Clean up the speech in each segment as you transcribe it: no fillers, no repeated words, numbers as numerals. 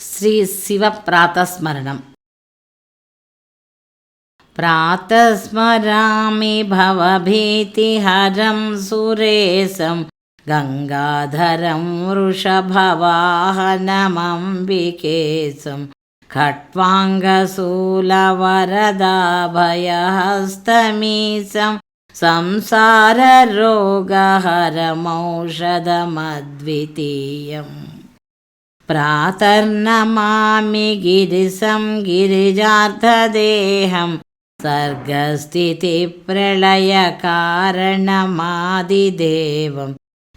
శ్రీ శివ ప్రాతస్మరణం. ప్రాతస్మరామి భవభీతిహరం సురేశం గంగాధరం వృషభవాహనమంబికేశం ఖట్వాంగశూలవరదాభయహస్తమీశం సంసారరోగహరమౌషధమద్వితీయం. ప్రాతర్నమామి గిరిశం గిరిజార్థదేహం సర్గస్థితిప్రళయకారణమాదిదేవం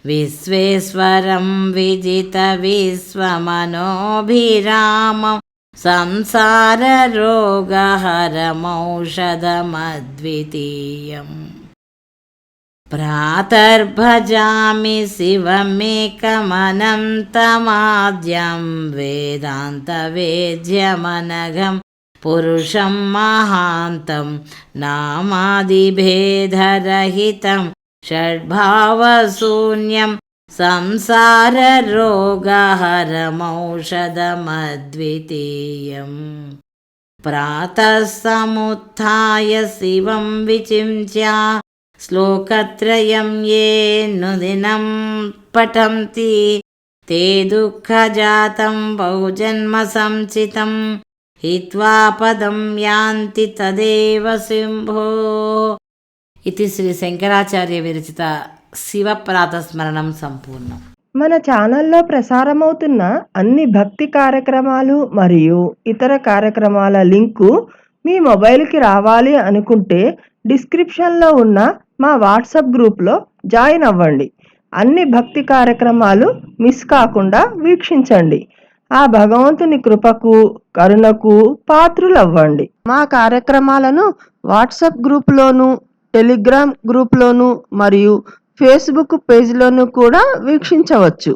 విశ్వేశ్వరం విజితవిశ్వమనోభిరామం సంసారరోగహరమౌషధమద్వితీయం. ప్రాతర్భజామి శివమేకమనంతమాద్యం వేదాంతవేద్యమనఘం పురుషం మహాంతం నామాదిభేదరహితం షడ్భావశూన్యం సంసారరోగహరమౌషధమద్వితీయం. ప్రాతః సముత్థాయ శివం విచింత్య శ్లోకత్రయం యే నుదినం పఠంతి తే దుఃఖజాతం బహుజన్మ సంచితం హిత్వా పదం యాంతి తదేవ శంభో. ఇది శ్రీ శంకరాచార్య విరచిత శివ ప్రాతస్మరణం సంపూర్ణం. మన ఛానల్లో ప్రసారమవుతున్న అన్ని భక్తి కార్యక్రమాలు మరియు ఇతర కార్యక్రమాల లింకు మీ మొబైల్కి రావాలి అనుకుంటే డిస్క్రిప్షన్లో ఉన్న మా వాట్సాప్ గ్రూప్లో జాయిన్ అవ్వండి. అన్ని భక్తి కార్యక్రమాలు మిస్ కాకుండా వీక్షించండి. ఆ భగవంతుని కృపకు కరుణకు పాత్రులవ్వండి. మా కార్యక్రమాలను వాట్సాప్ గ్రూప్లోను, టెలిగ్రామ్ గ్రూప్లోను మరియు ఫేస్బుక్ పేజ్లోను కూడా వీక్షించవచ్చు.